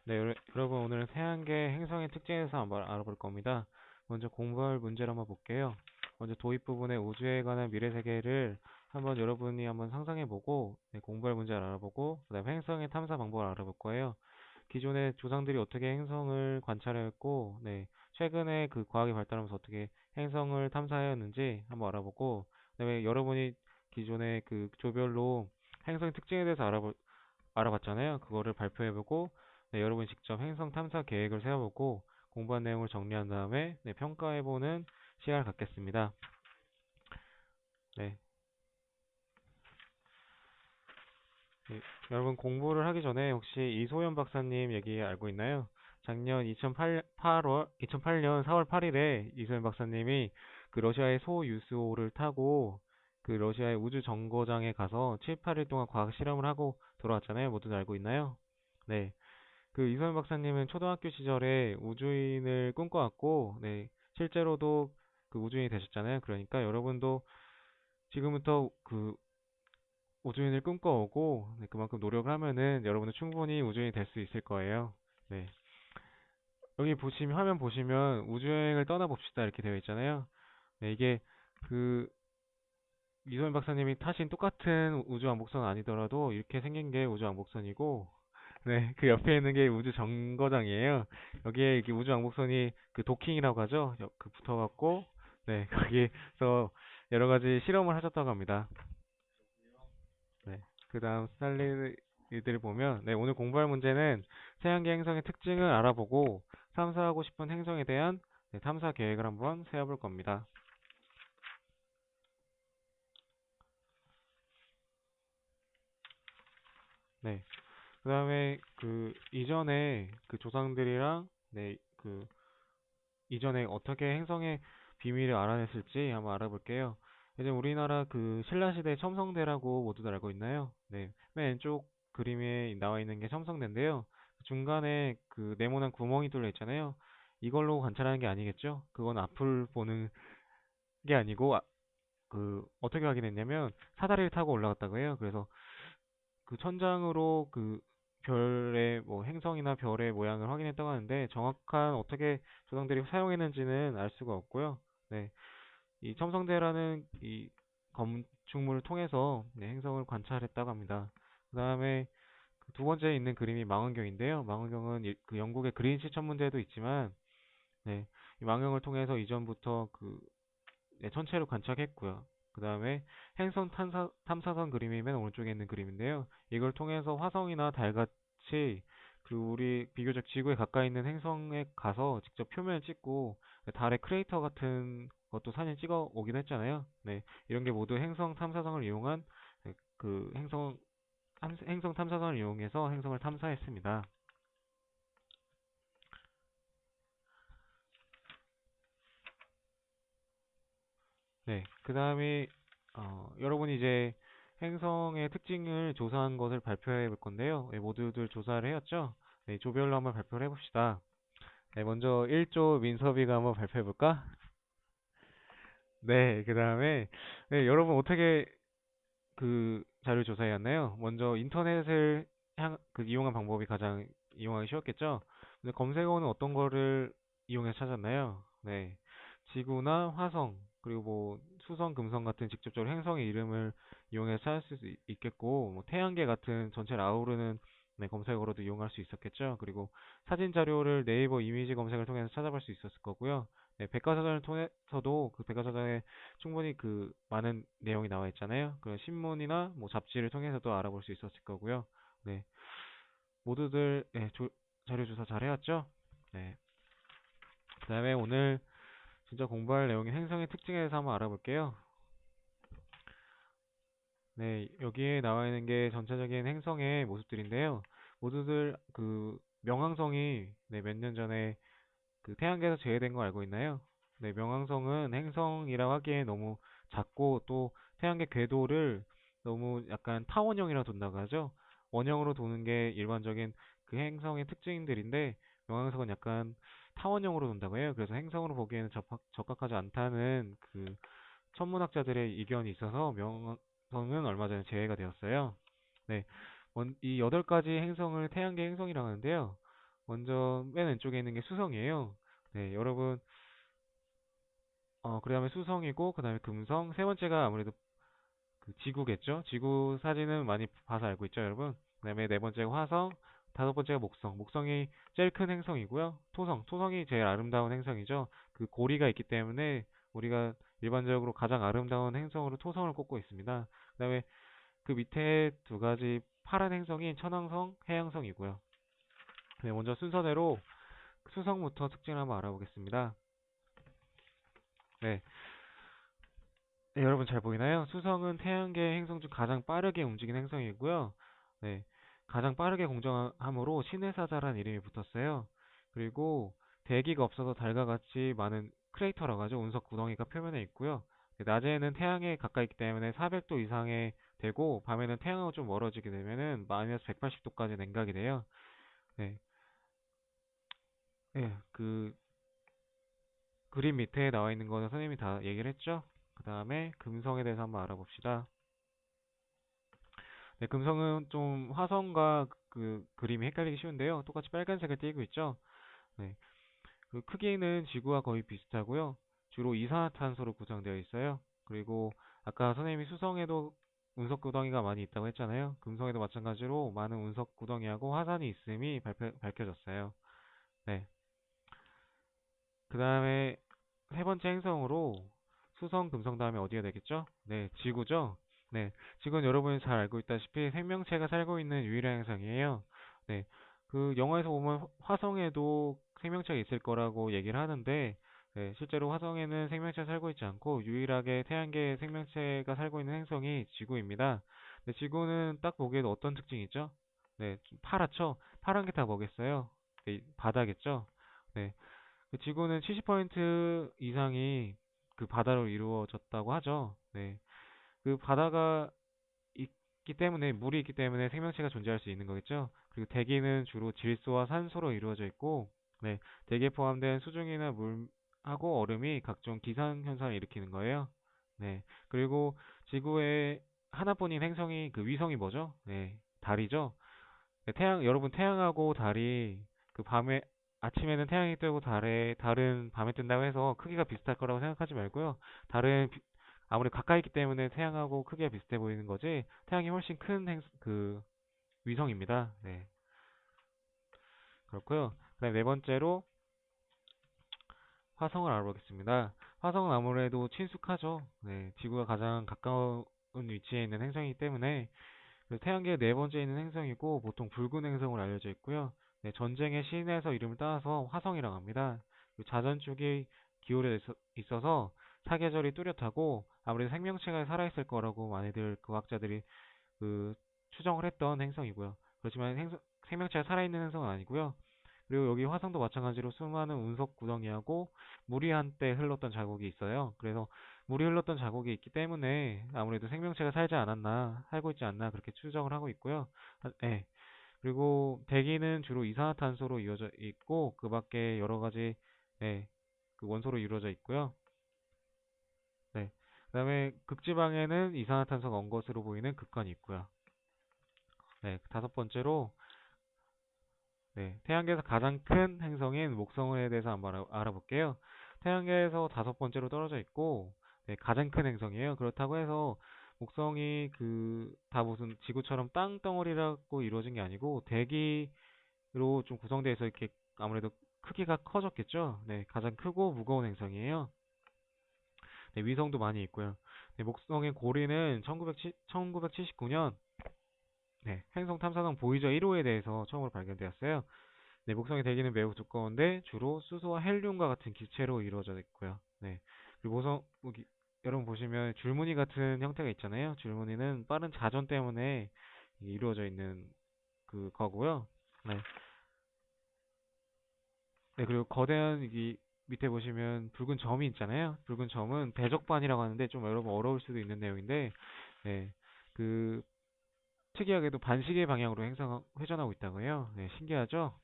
네, 여러분 오늘은 태양계 행성의 특징에 대해서 한번 알아볼 겁니다. 먼저 공부할 문제를 한번 볼게요. 먼저 도입 부분의 우주에 관한 미래 세계를 한번 여러분이 한번 상상해보고 네, 공부할 문제를 알아보고 그다음에 행성의 탐사 방법을 알아볼 거예요. 기존의 조상들이 어떻게 행성을 관찰했고, 네, 최근에 그 과학이 발달하면서 어떻게 행성을 탐사하였는지 한번 알아보고, 그다음에 여러분이 기존의 그 조별로 행성의 특징에 대해서 알아봤잖아요. 그거를 발표해보고 네, 여러분이 직접 행성 탐사 계획을 세워보고 공부한 내용을 정리한 다음에 네, 평가해보는 시간을 갖겠습니다. 네, 네, 여러분 공부를 하기 전에 혹시 이소연 박사님 얘기 알고 있나요? 작년 2008년 4월 8일에 이소연 박사님이 그 러시아의 소유스호를 타고 그 러시아의 우주 정거장에 가서 7, 8일 동안 과학 실험을 하고 돌아왔잖아요. 모두 알고 있나요? 네. 그 이소연 박사님은 초등학교 시절에 우주인을 꿈꿔왔고, 네, 실제로도 그 우주인이 되셨잖아요. 그러니까 여러분도 지금부터 그 우주인을 꿈꿔오고, 네, 그만큼 노력을 하면은 여러분은 충분히 우주인이 될 수 있을 거예요. 네. 여기 보시면, 화면 보시면 우주여행을 떠나봅시다 이렇게 되어 있잖아요. 네, 이게 그 이소연 박사님이 타신 똑같은 우주왕복선 아니더라도 이렇게 생긴 게 우주왕복선이고, 네, 그 옆에 있는 게 우주 정거장이에요. 여기에 이렇게 우주 왕복선이 그 도킹이라고 하죠. 그 붙어갖고, 네, 거기서 여러 가지 실험을 하셨다고 합니다. 네, 그 다음 슬라이드를 보면, 네, 오늘 공부할 문제는 태양계 행성의 특징을 알아보고 탐사하고 싶은 행성에 대한 네, 탐사 계획을 한번 세워볼 겁니다. 네, 그 다음에 그 이전에 그 조상들이랑 네, 그 이전에 어떻게 행성의 비밀을 알아냈을지 한번 알아볼게요. 이제 우리나라 그 신라시대 첨성대라고 모두들 알고 있나요? 네, 맨 왼쪽 그림에 나와 있는 게 첨성대인데요. 중간에 그 네모난 구멍이 뚫려 있잖아요. 이걸로 관찰하는 게 아니겠죠? 그건 앞을 보는 게 아니고 그 어떻게 확인했냐면 사다리를 타고 올라갔다고 해요. 그래서 그 천장으로 그 별의 뭐 행성이나 별의 모양을 확인했다고 하는데 정확한 어떻게 조상들이 사용했는지는 알 수가 없고요. 네, 이 첨성대라는 이 건축물을 통해서 네, 행성을 관찰했다고 합니다. 그 다음에 그두 번째 있는 그림이 망원경인데요. 망원경은 그 영국의 그린치 천문대도 있지만 네, 이 망원경을 통해서 이전부터 그 네, 전체를 관찰했고요. 그 다음에 행성 탐사선 그림이 맨 오른쪽에 있는 그림인데요. 이걸 통해서 화성이나 달같이 그 우리 비교적 지구에 가까이 있는 행성에 가서 직접 표면을 찍고 달의 크레이터 같은 것도 사진 찍어 오기도 했잖아요. 네, 이런 게 모두 행성 탐사선을 이용한 네, 그 행성 탐사선을 이용해서 행성을 탐사했습니다. 네, 그 다음에 여러분이 이제 행성의 특징을 조사한 것을 발표해 볼 건데요. 네, 모두들 조사를 해왔죠? 네, 조별로 한번 발표를 해봅시다. 네, 먼저 1조 민섭이가 한번 발표해 볼까? 네, 그 다음에 네, 여러분 어떻게 그 자료 조사해왔나요? 먼저 인터넷을 이용한 방법이 가장 이용하기 쉬웠겠죠? 근데 검색어는 어떤 거를 이용해서 찾았나요? 네, 지구나 화성 그리고 뭐 수성, 금성 같은 직접적으로 행성의 이름을 이용해서 찾을 수 있겠고, 뭐 태양계 같은 전체를 아우르는 네, 검색어로도 이용할 수 있었겠죠. 그리고 사진 자료를 네이버 이미지 검색을 통해서 찾아볼 수 있었을 거고요. 네, 백과사전을 통해서도 그 백과사전에 충분히 그 많은 내용이 나와 있잖아요. 그런 신문이나 뭐 잡지를 통해서도 알아볼 수 있었을 거고요. 네, 모두들 네, 자료 조사 잘 해왔죠? 네. 그다음에 오늘 진짜 공부할 내용인 행성의 특징에 대해서 한번 알아볼게요. 네, 여기에 나와 있는 게 전체적인 행성의 모습들인데요. 모두들 그 명왕성이 네, 몇 년 전에 그 태양계에서 제외된 거 알고 있나요? 네, 명왕성은 행성이라고 하기에 너무 작고 또 태양계 궤도를 너무 약간 타원형이라 돈다고 하죠. 원형으로 도는 게 일반적인 그 행성의 특징들인데 명왕성은 약간 타원형으로 돈다고 해요. 그래서 행성으로 보기에는 적합하지 않다는 그 천문학자들의 의견이 있어서 명성은 얼마 전에 제외가 되었어요. 네, 이 8가지 행성을 태양계 행성이라고 하는데요. 먼저 맨 왼쪽에 있는 게 수성이에요. 네, 여러분, 그 다음에 수성이고, 그 다음에 금성, 세 번째가 아무래도 그 지구겠죠? 지구 사진은 많이 봐서 알고 있죠, 여러분? 그 다음에 네 번째가 화성, 다섯 번째가 목성. 목성이 제일 큰 행성이고요. 토성, 토성이 제일 아름다운 행성이죠. 그 고리가 있기 때문에 우리가 일반적으로 가장 아름다운 행성으로 토성을 꼽고 있습니다. 그 다음에 그 밑에 두 가지 파란 행성이 천왕성, 해왕성이고요. 네, 먼저 순서대로 수성부터 특징을 한번 알아보겠습니다. 네, 네, 여러분 잘 보이나요? 수성은 태양계 행성 중 가장 빠르게 움직이는 행성이고요. 네, 가장 빠르게 공정함으로 신의 사자라는 이름이 붙었어요. 그리고 대기가 없어서 달과 같이 많은 크레이터라고 하죠. 운석 구덩이가 표면에 있고요. 네, 낮에는 태양에 가까이 있기 때문에 400도 이상의 되고 밤에는 태양하고 좀 멀어지게 되면은 마이너스 180도까지 냉각이 돼요. 네, 네, 그 그림 밑에 나와 있는 거는 선생님이 다 얘기를 했죠. 그 다음에 금성에 대해서 한번 알아봅시다. 네, 금성은 좀 화성과 그 그림이 헷갈리기 쉬운데요. 똑같이 빨간색을 띠고 있죠. 네, 그 크기는 지구와 거의 비슷하고요. 주로 이산화탄소로 구성되어 있어요. 그리고 아까 선생님이 수성에도 운석 구덩이가 많이 있다고 했잖아요. 금성에도 마찬가지로 많은 운석 구덩이하고 화산이 있음이 밝혀졌어요. 네, 그 다음에 세 번째 행성으로 수성, 금성 다음에 어디가 되겠죠? 네, 지구죠? 네, 지구는 여러분이 잘 알고 있다시피 생명체가 살고 있는 유일한 행성이에요. 네, 그 영화에서 보면 화성에도 생명체가 있을 거라고 얘기를 하는데, 네, 실제로 화성에는 생명체가 살고 있지 않고 유일하게 태양계에 생명체가 살고 있는 행성이 지구입니다. 네, 지구는 딱 보기에도 어떤 특징이 있죠? 네, 좀 파랗죠? 파란 게 다 뭐겠어요? 네, 바다겠죠? 네, 그 지구는 70% 이상이 그 바다로 이루어졌다고 하죠. 네. 그 바다가 있기 때문에, 물이 있기 때문에 생명체가 존재할 수 있는 거겠죠. 그리고 대기는 주로 질소와 산소로 이루어져 있고, 네. 대기에 포함된 수증기나 물하고 얼음이 각종 기상 현상을 일으키는 거예요. 네. 그리고 지구에 하나뿐인 행성이, 그 위성이 뭐죠? 네. 달이죠. 네, 여러분 태양하고 달이 그 밤에 아침에는 태양이 뜨고 달은 밤에 뜬다고 해서 크기가 비슷할 거라고 생각하지 말고요. 달은 아무래도 가까이 있기 때문에 태양하고 크기가 비슷해 보이는 거지. 태양이 훨씬 큰 그 위성입니다. 네, 그렇고요. 그다음 네 번째로 화성을 알아보겠습니다. 화성은 아무래도 친숙하죠. 네, 지구가 가장 가까운 위치에 있는 행성이기 때문에 그래서 태양계의 네 번째에 있는 행성이고 보통 붉은 행성으로 알려져 있고요. 네, 전쟁의 신에서 이름을 따서 화성이라고 합니다. 자전축이 기울어 있어서 사계절이 뚜렷하고 아무래도 생명체가 살아있을 거라고 많이들 과학자들이 그 추정을 했던 행성이고요. 그렇지만 생명체가 살아있는 행성은 아니고요. 그리고 여기 화성도 마찬가지로 수많은 운석 구덩이하고 물이 한때 흘렀던 자국이 있어요. 그래서 물이 흘렀던 자국이 있기 때문에 아무래도 생명체가 살지 않았나, 살고 있지 않나 그렇게 추정을 하고 있고요. 네. 그리고 대기는 주로 이산화탄소로 이루어져 있고 그 밖에 여러 가지 네, 그 원소로 이루어져 있고요. 네. 그다음에 극지방에는 이산화탄소가 언 것으로 보이는 극한이 있고요. 네, 다섯 번째로 네, 태양계에서 가장 큰 행성인 목성에 대해서 한번 알아볼게요. 태양계에서 다섯 번째로 떨어져 있고, 네, 가장 큰 행성이에요. 그렇다고 해서 목성이 그 다 무슨 지구처럼 땅덩어리라고 이루어진 게 아니고 대기로 좀 구성되어 있어 이렇게 아무래도 크기가 커졌겠죠. 네, 가장 크고 무거운 행성이에요. 네, 위성도 많이 있고요. 네, 목성의 고리는 1979년 네, 행성 탐사선 보이저 1호에 대해서 처음으로 발견되었어요. 네, 목성의 대기는 매우 두꺼운데 주로 수소와 헬륨과 같은 기체로 이루어져 있고요. 네. 그리고 여러분 보시면 줄무늬 같은 형태가 있잖아요. 줄무늬는 빠른 자전 때문에 이게 이루어져 있는 그 거고요. 네. 네, 그리고 거대한 이 밑에 보시면 붉은 점이 있잖아요. 붉은 점은 대적반이라고 하는데 좀 여러분 어려울 수도 있는 내용인데, 네. 그 특이하게도 반시계 방향으로 회전하고 있다고 해요. 네, 신기하죠?